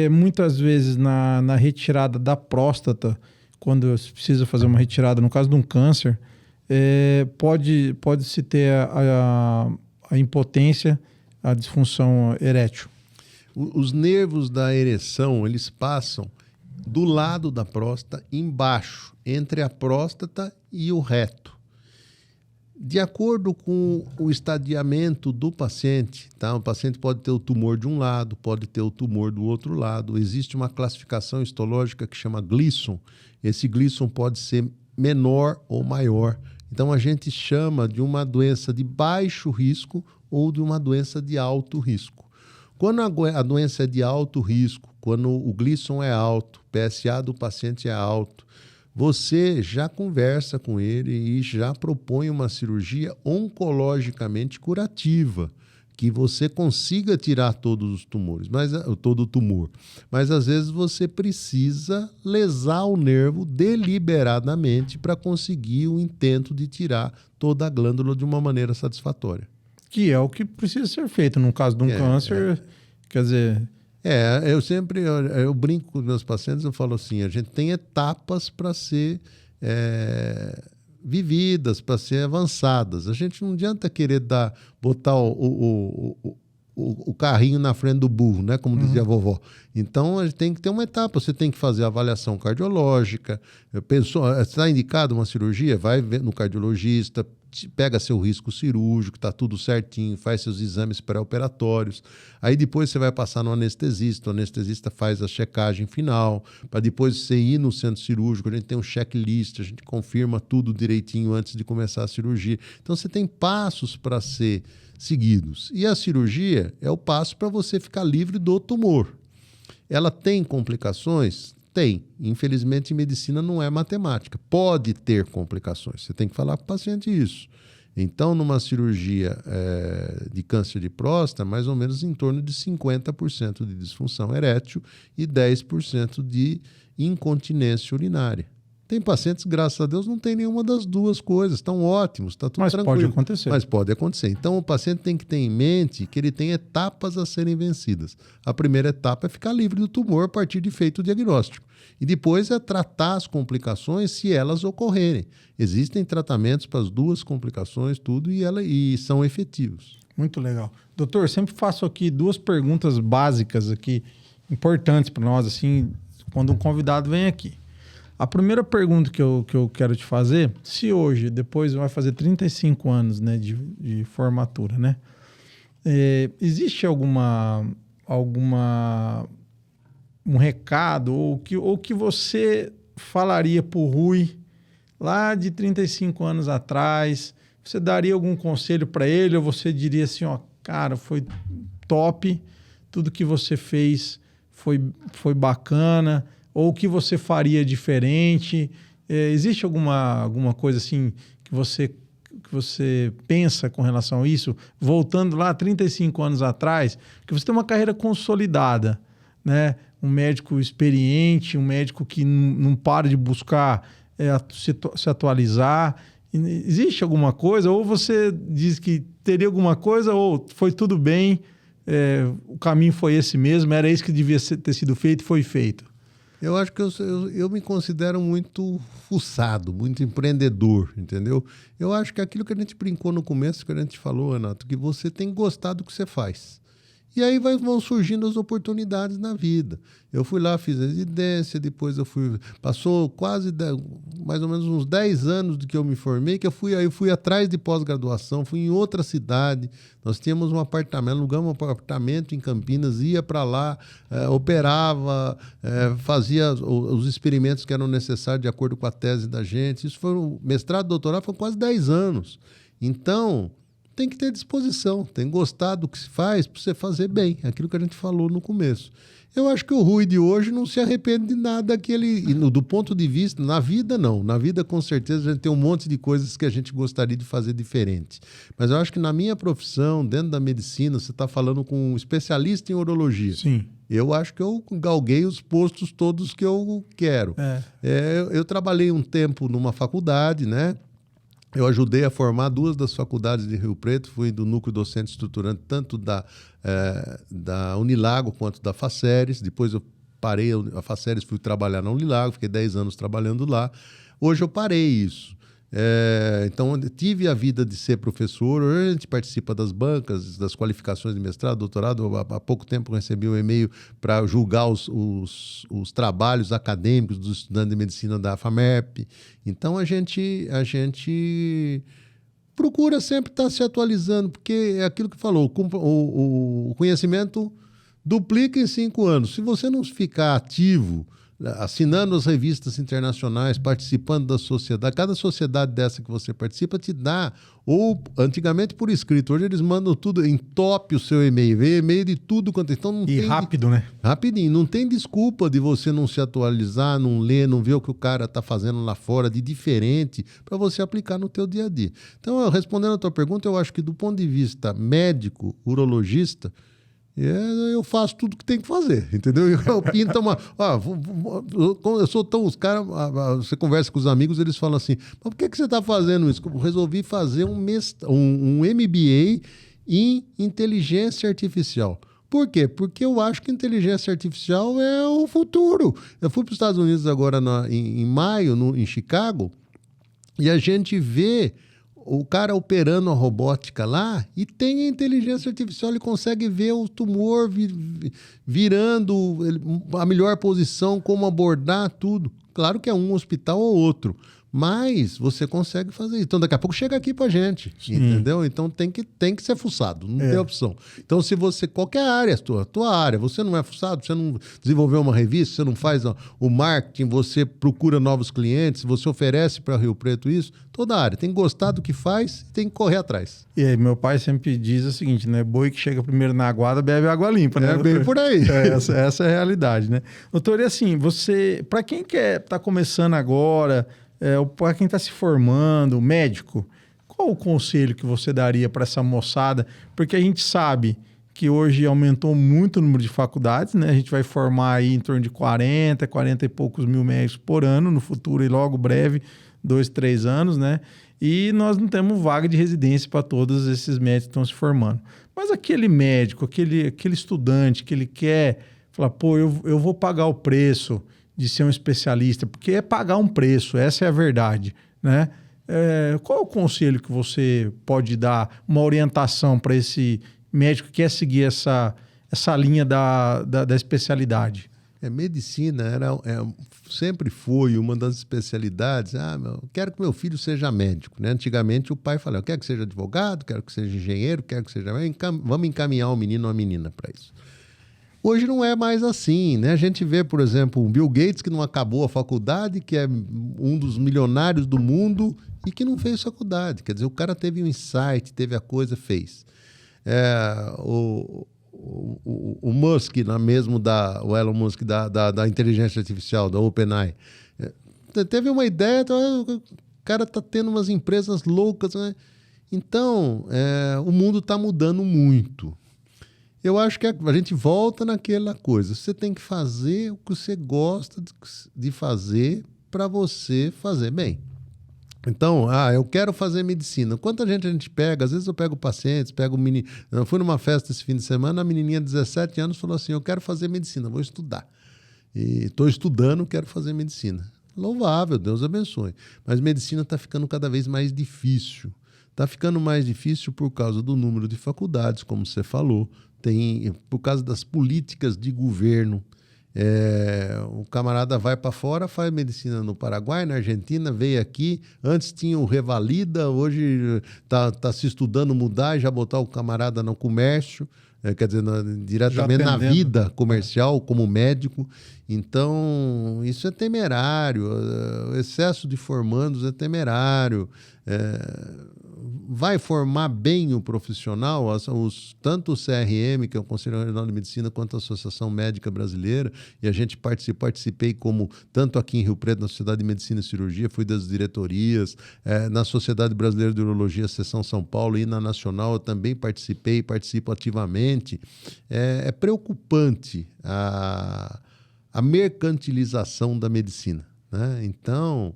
muitas vezes na retirada da próstata, quando se precisa fazer uma retirada, no caso de um câncer, pode-se ter a impotência, a disfunção erétil? Os nervos da ereção, eles passam do lado da próstata, embaixo, entre a próstata e o reto. De acordo com o estadiamento do paciente, tá? O paciente pode ter o tumor de um lado, pode ter o tumor do outro lado. Existe uma classificação histológica que chama Gleason. Esse Gleason pode ser menor ou maior. Então, a gente chama de uma doença de baixo risco ou de uma doença de alto risco. Quando a doença é de alto risco, quando o Gleason é alto, o PSA do paciente é alto, você já conversa com ele e já propõe uma cirurgia oncologicamente curativa, que você consiga tirar todos os tumores, todo o tumor. Mas às vezes você precisa lesar o nervo deliberadamente para conseguir o intento de tirar toda a glândula de uma maneira satisfatória. Que é o que precisa ser feito no caso de um câncer, quer dizer... Eu brinco com os meus pacientes, eu falo assim, a gente tem etapas para ser vividas, para ser avançadas. A gente não adianta querer botar o carrinho na frente do burro, né? Como dizia a vovó. Então, a gente tem que ter uma etapa. Você tem que fazer a avaliação cardiológica. Está indicado uma cirurgia? Vai no cardiologista, pega seu risco cirúrgico, está tudo certinho, faz seus exames pré-operatórios. Aí depois você vai passar no anestesista, o anestesista faz a checagem final, para depois você ir no centro cirúrgico, a gente tem um checklist, a gente confirma tudo direitinho antes de começar a cirurgia. Então você tem passos para ser seguidos. E a cirurgia é o passo para você ficar livre do tumor. Ela tem complicações? Tem. Infelizmente, medicina não é matemática. Pode ter complicações. Você tem que falar para o paciente isso. Então, numa cirurgia de câncer de próstata, mais ou menos em torno de 50% de disfunção erétil e 10% de incontinência urinária. Tem pacientes, graças a Deus, não tem nenhuma das duas coisas. Estão ótimos, está tudo tranquilo. Mas pode acontecer. Mas pode acontecer. Então, o paciente tem que ter em mente que ele tem etapas a serem vencidas. A primeira etapa é ficar livre do tumor a partir de feito o diagnóstico. E depois é tratar as complicações se elas ocorrerem. Existem tratamentos para as duas complicações, tudo, e são efetivos. Muito legal. Doutor, sempre faço aqui 2 perguntas básicas aqui, importantes para nós, assim, quando um convidado vem aqui. A primeira pergunta que eu quero te fazer, se hoje, depois vai fazer 35 anos, né, de formatura, né? Existe um recado ou que você falaria para o Rui lá de 35 anos atrás? Você daria algum conselho para ele ou você diria assim, ó, cara, foi top, tudo que você fez foi bacana, ou o que você faria diferente? Existe alguma coisa assim que você pensa com relação a isso? Voltando lá 35 anos atrás, que você tem uma carreira consolidada, né? Um médico experiente, um médico que não para de buscar se atualizar. Existe alguma coisa? Ou você diz que teria alguma coisa, ou foi tudo bem, o caminho foi esse mesmo, era isso que devia ter sido feito e foi feito? Eu acho que eu me considero muito fuçado, muito empreendedor, entendeu? Eu acho que aquilo que a gente brincou no começo, que a gente falou, Renato, que você tem que gostar do que você faz. E aí vão surgindo as oportunidades na vida. Eu fui lá, fiz a residência, depois passou mais ou menos uns 10 anos de que eu me formei, que eu fui atrás de pós-graduação, fui em outra cidade, nós tínhamos um apartamento, alugamos um apartamento em Campinas, ia para lá, operava, fazia os experimentos que eram necessários de acordo com a tese da gente. Isso foi um mestrado, doutorado, foi quase 10 anos. Então, tem que ter disposição, tem que gostar do que se faz para você fazer bem, aquilo que a gente falou no começo. Eu acho que o Rui de hoje não se arrepende de nada do ponto de vista, na vida não, na vida com certeza a gente tem um monte de coisas que a gente gostaria de fazer diferente. Mas eu acho que na minha profissão, dentro da medicina, você está falando com um especialista em urologia. Sim. Eu acho que eu galguei os postos todos que eu quero. Eu trabalhei um tempo numa faculdade, né? Eu ajudei a formar 2 das faculdades de Rio Preto, fui do núcleo docente estruturante, tanto da Unilago quanto da Faceres. Depois eu parei a Faceres, fui trabalhar na Unilago, fiquei 10 anos trabalhando lá. Hoje eu parei isso. Então, eu tive a vida de ser professor. Hoje a gente participa das bancas, das qualificações de mestrado, doutorado. Há pouco tempo eu recebi um e-mail para julgar os trabalhos acadêmicos dos estudantes de medicina da FAMERP. Então, a gente procura sempre estar se atualizando, porque é aquilo que falou, o conhecimento duplica em 5 anos. Se você não ficar ativo, assinando as revistas internacionais, participando da sociedade, cada sociedade dessa que você participa te dá, ou antigamente por escrito, hoje eles mandam tudo, entope o seu e-mail, vem e-mail de tudo quanto... Então não e tem rápido, né? Rapidinho, não tem desculpa de você não se atualizar, não ler, não ver o que o cara está fazendo lá fora de diferente para você aplicar no teu dia a dia. Então, respondendo a tua pergunta, eu acho que do ponto de vista médico, urologista, eu faço tudo que tem que fazer, entendeu? Eu pinto eu sou tão... Os caras, você conversa com os amigos, eles falam assim, mas por que você está fazendo isso? Eu resolvi fazer um MBA em inteligência artificial. Por quê? Porque eu acho que inteligência artificial é o futuro. Eu fui para os Estados Unidos agora em maio, em Chicago, e a gente vê o cara operando a robótica lá e tem a inteligência artificial, ele consegue ver o tumor virando a melhor posição, como abordar tudo. Claro que é um hospital ou outro, mas você consegue fazer isso. Então, daqui a pouco chega aqui pra gente, entendeu? Então, tem que ser fuçado, não tem opção. Então, se você, qualquer área, tua área, você não é fuçado, você não desenvolveu uma revista, você não faz o marketing, você procura novos clientes, você oferece para Rio Preto isso, toda área. Tem que gostar do que faz e tem que correr atrás. E aí, meu pai sempre diz o seguinte, né? Boi que chega primeiro na aguada, bebe água limpa, né? É bem por aí. Essa é a realidade, né? Doutor, e assim, para quem tá começando agora... para quem está se formando, médico, qual o conselho que você daria para essa moçada? Porque a gente sabe que hoje aumentou muito o número de faculdades, né? A gente vai formar aí em torno de 40 e poucos mil médicos por ano no futuro e logo breve, 2, 3 anos, né? E nós não temos vaga de residência para todos esses médicos que estão se formando. Mas aquele médico, aquele estudante que ele quer falar, pô, eu vou pagar o preço de ser um especialista, porque é pagar um preço, essa é a verdade, né? Qual é o conselho que você pode dar, uma orientação para esse médico que quer seguir essa linha da especialidade? Medicina sempre foi uma das especialidades. Quero que meu filho seja médico, né? Antigamente o pai falava, quero que seja advogado, quero que seja engenheiro, quero que seja... Vamos encaminhar um menino ou uma menina para isso. Hoje não é mais assim, né? A gente vê, por exemplo, o Bill Gates, que não acabou a faculdade, que é um dos milionários do mundo e que não fez faculdade. Quer dizer, o cara teve um insight, teve a coisa, fez. O Musk, o Elon Musk da inteligência artificial, da OpenAI, teve uma ideia, o cara está tendo umas empresas loucas, né? Então, o mundo está mudando muito. Eu acho que a gente volta naquela coisa. Você tem que fazer o que você gosta de fazer para você fazer bem. Então, eu quero fazer medicina. Quanta gente a gente pega? Às vezes eu pego pacientes, pego menino. Eu fui numa festa esse fim de semana, a menininha de 17 anos falou assim, eu quero fazer medicina, vou estudar. E estou estudando, quero fazer medicina. Louvável, Deus abençoe. Mas medicina está ficando cada vez mais difícil. Está ficando mais difícil por causa do número de faculdades, como você falou, por causa das políticas de governo. O camarada vai para fora, faz medicina no Paraguai, na Argentina, veio aqui, antes tinha o Revalida, hoje tá se estudando mudar e já botar o camarada no comércio, quer dizer, diretamente na vida comercial, como médico. Então, isso é temerário, o excesso de formandos é temerário. Vai formar bem o profissional, tanto o CRM, que é o Conselho Regional de Medicina, quanto a Associação Médica Brasileira, e a gente participei como, tanto aqui em Rio Preto, na Sociedade de Medicina e Cirurgia, fui das diretorias, na Sociedade Brasileira de Urologia, Seção São Paulo, e na Nacional eu também participo ativamente. É preocupante a mercantilização da medicina, né? Então...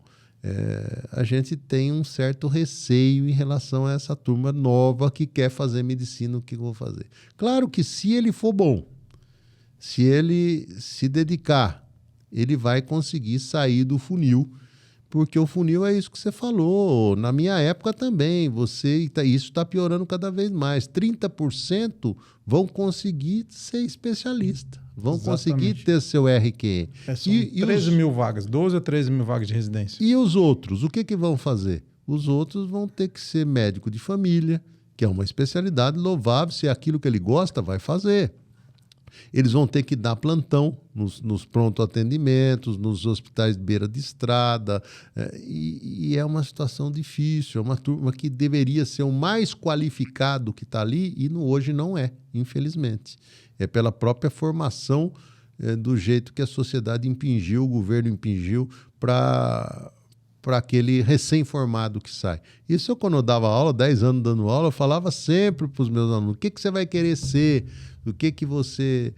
a gente tem um certo receio em relação a essa turma nova que quer fazer medicina, o que eu vou fazer. Claro que se ele for bom, se ele se dedicar, ele vai conseguir sair do funil, porque o funil é isso que você falou. Na minha época também, isso está piorando cada vez mais. 30% vão conseguir ser especialista, vão conseguir ter seu RQE. São 13 mil vagas, 12 a 13 mil vagas de residência. E os outros, o que vão fazer? Os outros vão ter que ser médico de família, que é uma especialidade louvável, se é aquilo que ele gosta, vai fazer. Eles vão ter que dar plantão nos pronto-atendimentos, nos hospitais de beira de estrada, e é uma situação difícil, é uma turma que deveria ser o mais qualificado que está ali, e hoje não é, infelizmente. É pela própria formação, do jeito que a sociedade impingiu, o governo impingiu para aquele recém-formado que sai. Isso quando eu dava aula, 10 anos dando aula, eu falava sempre para os meus alunos, o que você vai querer ser, o que você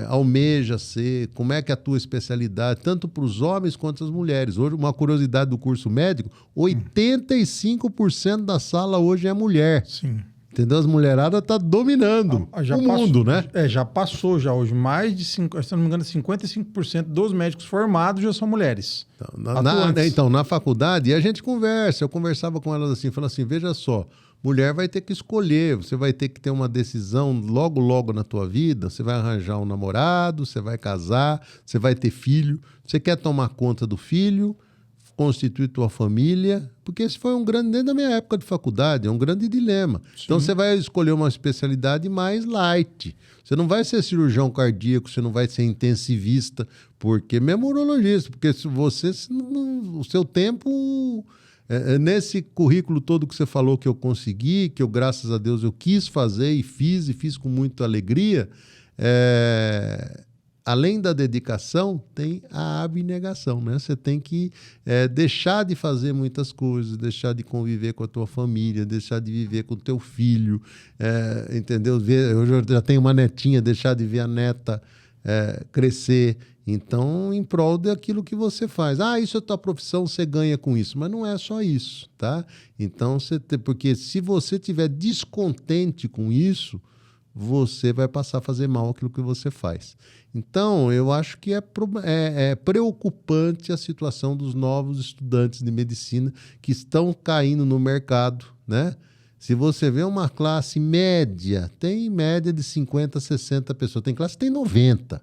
almeja ser, como é que é a tua especialidade, tanto para os homens quanto as mulheres. Hoje, uma curiosidade do curso médico, 85% da sala hoje é mulher. Sim. entendeu? As mulheradas tá dominando o mundo, né? Já passou já hoje. Mais de, se não me engano, 55% dos médicos formados já são mulheres. Então, na faculdade, a gente conversa. Eu conversava com elas assim, falando assim, veja só, mulher vai ter que escolher, você vai ter que ter uma decisão logo na tua vida, você vai arranjar um namorado, você vai casar, você vai ter filho, você quer tomar conta do filho, constituir tua família, porque esse foi desde a minha época de faculdade, é um grande dilema. Sim. Então você vai escolher uma especialidade mais light. Você não vai ser cirurgião cardíaco, você não vai ser intensivista, porque mesmo urologista, porque se você, o seu tempo, nesse currículo todo que você falou que eu consegui, que eu, graças a Deus, eu quis fazer e fiz com muita alegria, além da dedicação, tem a abnegação, né? Você tem que deixar de fazer muitas coisas, deixar de conviver com a tua família, deixar de viver com o teu filho, entendeu? Eu já tenho uma netinha, deixar de ver a neta crescer. Então, em prol daquilo que você faz. Isso é a tua profissão, você ganha com isso. Mas não é só isso, tá? Então, porque se você estiver descontente com isso, você vai passar a fazer mal aquilo que você faz. Então, eu acho que é preocupante a situação dos novos estudantes de medicina que estão caindo no mercado, né? Se você vê uma classe média, tem média de 50, 60 pessoas. Tem classe que tem 90.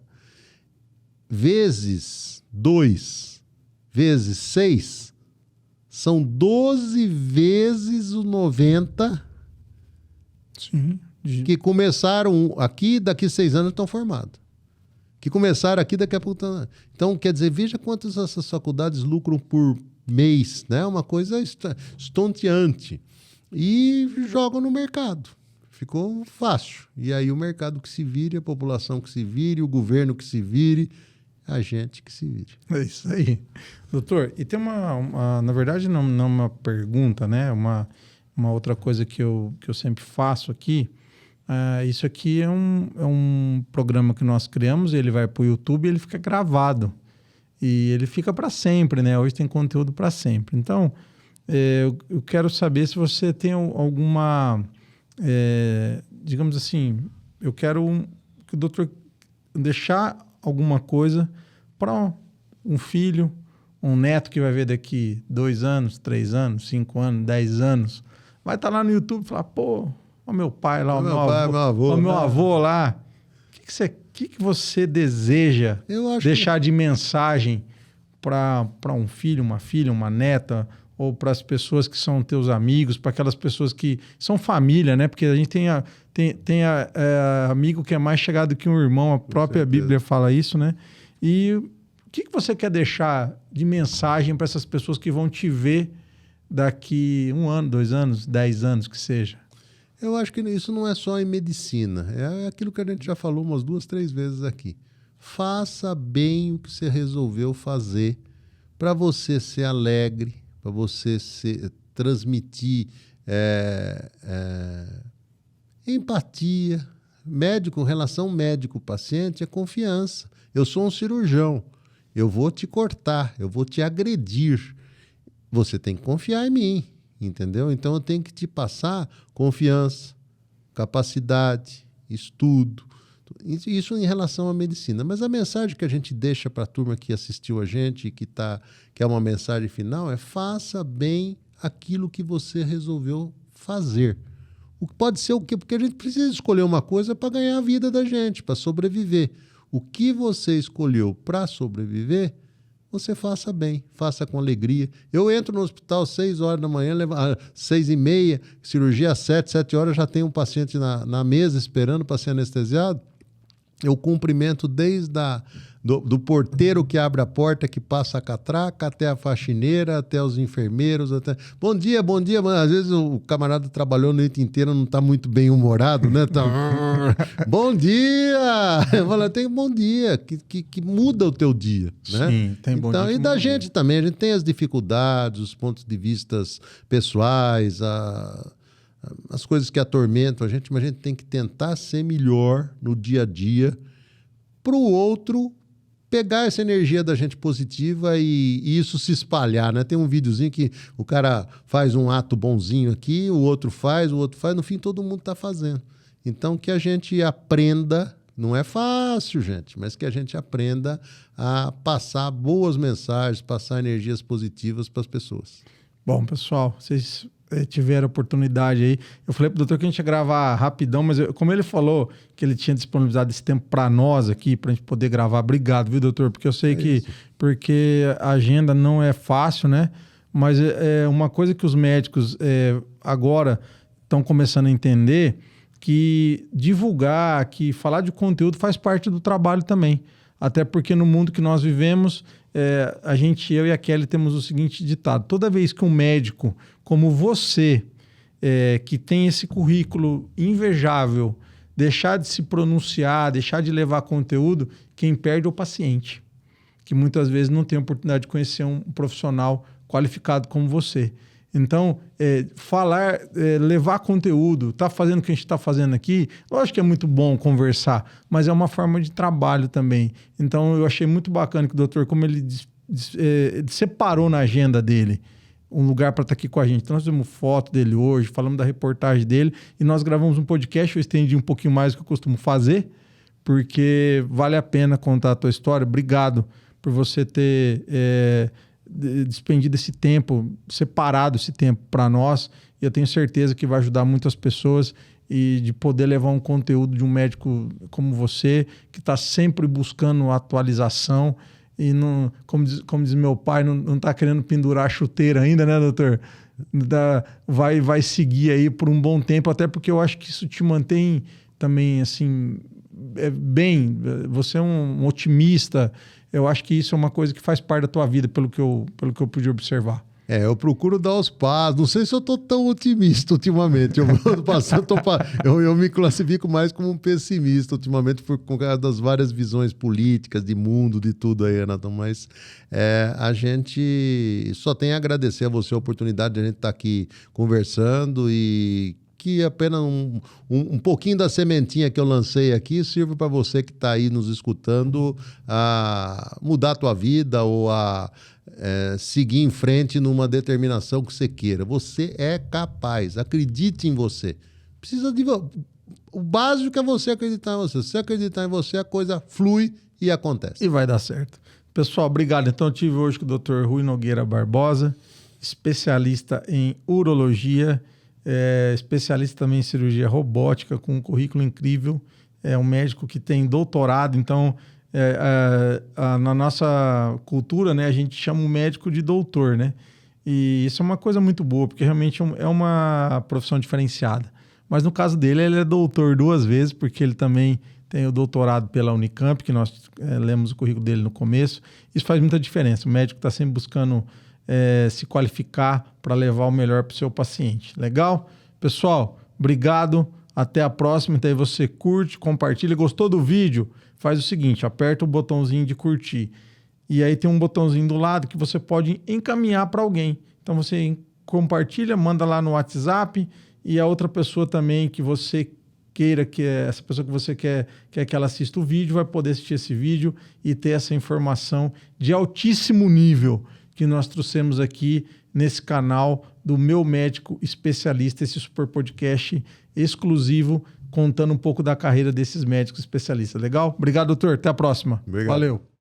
Vezes 2, vezes 6, são 12 vezes o 90. Sim. Que começaram aqui, daqui 6 anos estão formados. Que começaram aqui, daqui a pouco estão... Então, quer dizer, veja quantas essas faculdades lucram por mês, né? Uma coisa estonteante. E jogam no mercado. Ficou fácil. E aí o mercado que se vire, a população que se vire, o governo que se vire, a gente que se vire. É isso aí. Doutor, e tem na verdade, não uma pergunta, né? Uma outra coisa que eu sempre faço aqui. Isso aqui é um programa que nós criamos, ele vai para o YouTube e ele fica gravado. E ele fica para sempre, né? Hoje tem conteúdo para sempre. Então, eu quero saber se você tem alguma... digamos assim, eu quero que o doutor deixar alguma coisa para um filho, um neto que vai ver daqui 2 anos, 3 anos, 5 anos, 10 anos. Vai estar lá no YouTube e falar, pô... O meu pai lá, o meu avô lá. O que você deseja deixar de mensagem para um filho, uma filha, uma neta, ou para as pessoas que são teus amigos, para aquelas pessoas que são família, né? Porque a gente tem amigo que é mais chegado que um irmão, a própria Bíblia fala isso, né? E o que você quer deixar de mensagem para essas pessoas que vão te ver daqui 1 ano, 2 anos, 10 anos, que seja? Eu acho que isso não é só em medicina. É aquilo que a gente já falou umas 2, 3 vezes aqui. Faça bem o que você resolveu fazer para você ser alegre, para você transmitir empatia. Relação médico-paciente é confiança. Eu sou um cirurgião. Eu vou te cortar, eu vou te agredir. Você tem que confiar em mim. Entendeu? Então eu tenho que te passar confiança, capacidade, estudo, isso em relação à medicina. Mas a mensagem que a gente deixa para a turma que assistiu a gente, que é uma mensagem final, faça bem aquilo que você resolveu fazer. Pode ser o quê? Porque a gente precisa escolher uma coisa para ganhar a vida da gente, para sobreviver. O que você escolheu para sobreviver, você faça bem, faça com alegria. Eu entro no hospital às 6 horas da manhã, 6h30, cirurgia às 7 horas, já tem um paciente na mesa esperando para ser anestesiado. Eu cumprimento desde do porteiro que abre a porta, que passa a catraca, até a faxineira, até os enfermeiros. Bom dia, bom dia. Às vezes o camarada trabalhou a noite inteira, não está muito bem humorado, né? Bom dia! Eu falo, tem bom dia, que muda o teu dia. Né? Sim, tem bom dia. E da gente também, a gente tem as dificuldades, os pontos de vista pessoais, as coisas que atormentam a gente, mas a gente tem que tentar ser melhor no dia a dia para o outro pegar essa energia da gente positiva e isso se espalhar, né? Tem um videozinho que o cara faz um ato bonzinho aqui, o outro faz, no fim todo mundo está fazendo. Então que a gente aprenda, não é fácil, gente, mas que a gente aprenda a passar boas mensagens, passar energias positivas para as pessoas. Bom, pessoal, vocês tiveram oportunidade aí. Eu falei pro doutor que a gente ia gravar rapidão, mas como ele falou que ele tinha disponibilizado esse tempo para nós aqui, para a gente poder gravar. Obrigado, viu, doutor? Porque eu sei porque a agenda não é fácil, né? Mas é uma coisa que os médicos agora estão começando a entender, que divulgar, que falar de conteúdo faz parte do trabalho também. Até porque no mundo que nós vivemos, eu e a Kelly temos o seguinte ditado: toda vez que um médico como você, que tem esse currículo invejável, deixar de se pronunciar, deixar de levar conteúdo, quem perde é o paciente, que muitas vezes não tem a oportunidade de conhecer um profissional qualificado como você. Então, falar, levar conteúdo, tá fazendo o que a gente está fazendo aqui, lógico que é muito bom conversar, mas é uma forma de trabalho também. Então, eu achei muito bacana que o doutor, como ele separou na agenda dele um lugar para estar aqui com a gente. Então, nós fizemos foto dele hoje, falamos da reportagem dele e nós gravamos um podcast. Eu estendi um pouquinho mais do que eu costumo fazer, porque vale a pena contar a tua história. Obrigado por você ter despendido esse tempo, separado esse tempo para nós. E eu tenho certeza que vai ajudar muitas pessoas e de poder levar um conteúdo de um médico como você, que está sempre buscando atualização e, não, como diz meu pai, não está querendo pendurar a chuteira ainda, né, doutor? Vai seguir aí por um bom tempo, até porque eu acho que isso te mantém também, assim, bem. Você é um otimista. Eu acho que isso é uma coisa que faz parte da tua vida, pelo que eu pude observar. Eu procuro dar os passos. Não sei se eu estou tão otimista ultimamente. Eu me classifico mais como um pessimista ultimamente por causa das várias visões políticas, de mundo, de tudo aí, Renato. Mas a gente só tem a agradecer a você a oportunidade de a gente estar aqui conversando e que apenas um pouquinho da sementinha que eu lancei aqui sirva para você que está aí nos escutando a mudar a tua vida ou a seguir em frente numa determinação que você queira. Você é capaz, acredite em você. O básico é você acreditar em você. Se você acreditar em você, a coisa flui e acontece. E vai dar certo. Pessoal, obrigado. Então, eu estive hoje com o Dr. Rui Nogueira Barbosa, especialista em urologia, especialista também em cirurgia robótica, com um currículo incrível. É um médico que tem doutorado, então na nossa cultura, né, a gente chama o médico de doutor, né? E isso é uma coisa muito boa, porque realmente é uma profissão diferenciada. Mas no caso dele, ele é doutor 2 vezes, porque ele também tem o doutorado pela Unicamp, que nós lemos o currículo dele no começo. Isso faz muita diferença. O médico está sempre buscando se qualificar para levar o melhor para o seu paciente. Legal? Pessoal, obrigado. Até a próxima. Então aí você curte, compartilha. Gostou do vídeo? Faz o seguinte, aperta o botãozinho de curtir. E aí tem um botãozinho do lado que você pode encaminhar para alguém. Então você compartilha, manda lá no WhatsApp e a outra pessoa também que você queira, que essa pessoa que você quer que ela assista o vídeo, vai poder assistir esse vídeo e ter essa informação de altíssimo nível que nós trouxemos aqui nesse canal do Meu Médico Especialista, esse super podcast exclusivo, contando um pouco da carreira desses médicos especialistas. Legal? Obrigado, doutor. Até a próxima. Obrigado. Valeu.